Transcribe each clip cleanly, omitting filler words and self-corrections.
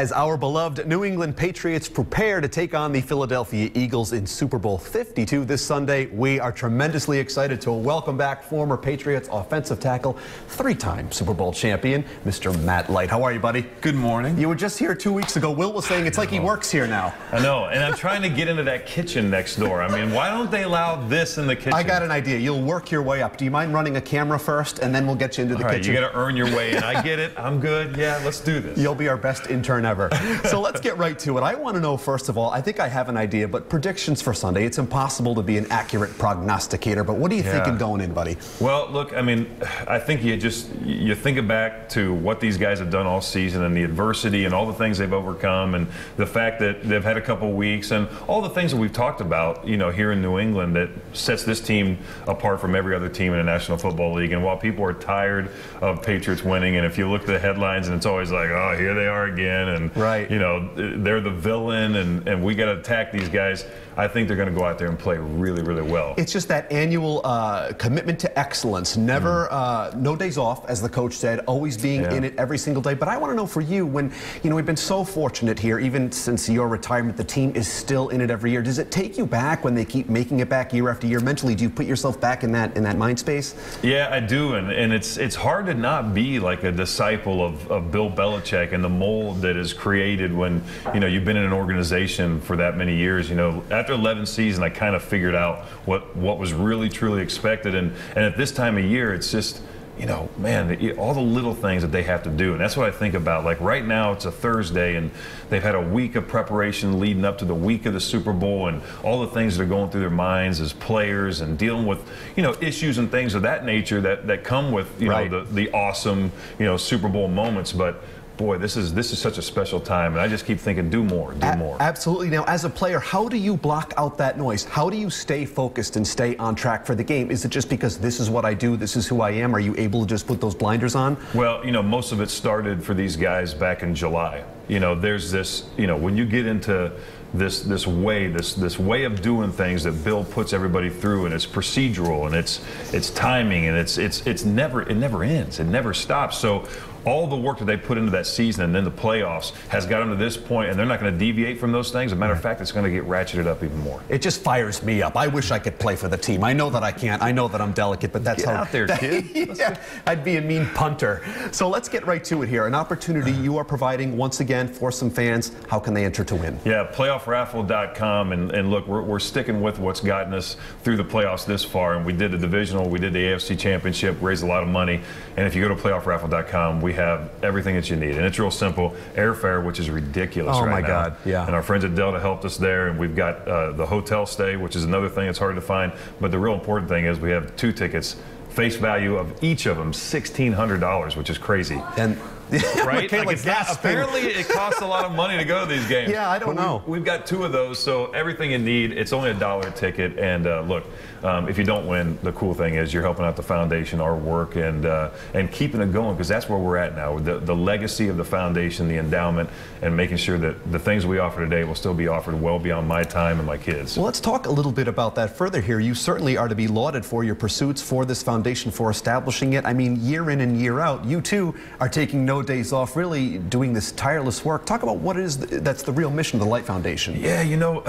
As our beloved New England Patriots prepare to take on the Philadelphia Eagles in Super Bowl 52 this Sunday, we are tremendously excited to welcome back former Patriots offensive tackle, three-time Super Bowl champion, Mr. Matt Light. How are you, buddy? Good morning. You were just here 2 weeks ago. Will was saying it's like he works here now. I know, and I'm trying to get into that kitchen next door. I mean, why don't they allow this in the kitchen? I got an idea. You'll work your way up. Do you mind running a camera first, and then we'll get you into the kitchen? You got to earn your way in. I get it. I'm good. Yeah, let's do this. You'll be our best intern ever. So let's get right to it. I want to know, first of all, I think I have an idea, but predictions for Sunday. It's impossible to be an accurate prognosticator, but what are you thinking going in, buddy? Well, look, I mean, I think you think back to what these guys have done all season and the adversity and all the things they've overcome and the fact that they've had a couple weeks and all the things that we've talked about, you know, here in New England that sets this team apart from every other team in the National Football League. And while people are tired of Patriots winning, and if you look at the headlines and it's always like, oh, here they are again, and you know, they're the villain and we got to attack these guys, I think they're going to go out there and play really, really well. It's just that annual commitment to excellence, never, no days off, as the coach said, always being in it every single day. But I want to know for you, when, you know, we've been so fortunate here, even since your retirement, the team is still in it every year. Does it take you back when they keep making it back year after year? Mentally, do you put yourself back in that mind space? Yeah, I do, and it's hard to not be like a disciple of Bill Belichick and the mold that is created when, you know, you've been in an organization for that many years. You know, after 11 seasons, I kind of figured out what was really truly expected, and at this time of year, it's just, you know, man, all the little things that they have to do. And that's what I think about. Like right now, it's a Thursday, and they've had a week of preparation leading up to the week of the Super Bowl and all the things that are going through their minds as players and dealing with, you know, issues and things of that nature that come with, you know, the awesome, you know, Super Bowl moments. But boy, this is such a special time, and I just keep thinking, do more, do more. Absolutely. Now, as a player, how do you block out that noise? How do you stay focused and stay on track for the game? Is it just because this is what I do, this is who I am? Are you able to just put those blinders on? Well, you know, most of it started for these guys back in July. You know, there's this, you know, when you get into this way of doing things that Bill puts everybody through, and it's procedural and it's timing, and it never ends, it never stops. So all the work that they put into that season and then the playoffs has got them to this point, and they're not going to deviate from those things. As a matter of fact, it's going to get ratcheted up even more. It just fires me up. I wish I could play for the team. I know that I can't. I know that I'm delicate, but that's Get out there, kid. Yeah, I'd be a mean punter. So let's get right to it here. An opportunity you are providing once again for some fans. How can they enter to win? Yeah, playoffraffle.com, and look, we're sticking with what's gotten us through the playoffs this far, and we did the divisional, we did the AFC Championship, raised a lot of money, and if you go to playoffraffle.com, we have everything that you need, and it's real simple. Airfare, which is ridiculous right now. Oh my God, yeah. And our friends at Delta helped us there, and we've got the hotel stay, which is another thing that's hard to find, but the real important thing is we have 2 tickets, face value of each of them $1,600, which is crazy. And right? Like apparently it costs a lot of money to go to these games. Yeah, I don't know. We've got 2 of those, so everything you need. It's only $1 a ticket, and look, if you don't win, the cool thing is you're helping out the foundation, our work, and keeping it going, because that's where we're at now. The legacy of the foundation, the endowment, and making sure that the things we offer today will still be offered well beyond my time and my kids. Well, let's talk a little bit about that further here. You certainly are to be lauded for your pursuits for this foundation, for establishing it. I mean, year in and year out, you too are taking no days off, really doing this tireless work. Talk about what it is that's the real mission of the Light Foundation. Yeah, you know,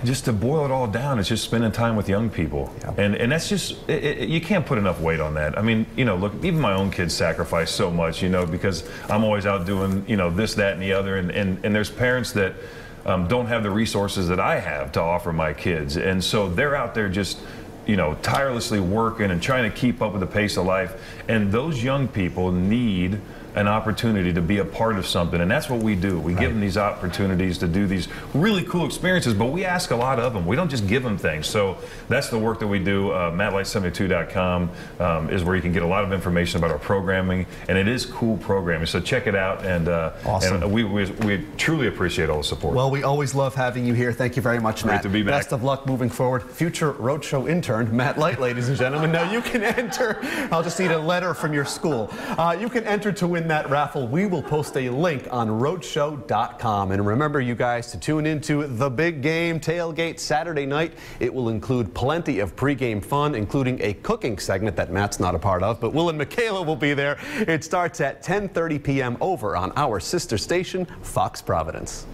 just to boil it all down, it's just spending time with young people. And that's just, you can't put enough weight on that. I mean, you know, look, even my own kids sacrifice so much, you know, because I'm always out doing, you know, this, that, and the other. And there's parents that don't have the resources that I have to offer my kids. And so they're out there just, you know, tirelessly working and trying to keep up with the pace of life. And those young people need an opportunity to be a part of something, and that's what we do. We give them these opportunities to do these really cool experiences, but we ask a lot of them. We don't just give them things. So that's the work that we do. MattLight72.com is where you can get a lot of information about our programming, and it is cool programming. So check it out, and awesome. And we truly appreciate all the support. Well, we always love having you here. Thank you very much, Matt. Great to be back. Best of luck moving forward. Future Roadshow intern, Matt Light, ladies and gentlemen. Now you can enter. I'll just need a letter from your school. You can enter to win win that raffle, we will post a link on Rhodeshow.com. And remember, you guys, to tune into the big game tailgate Saturday night. It will include plenty of pregame fun, including a cooking segment that Matt's not a part of, but Will and Michaela will be there. It starts at 10:30 p.m. over on our sister station, Fox Providence.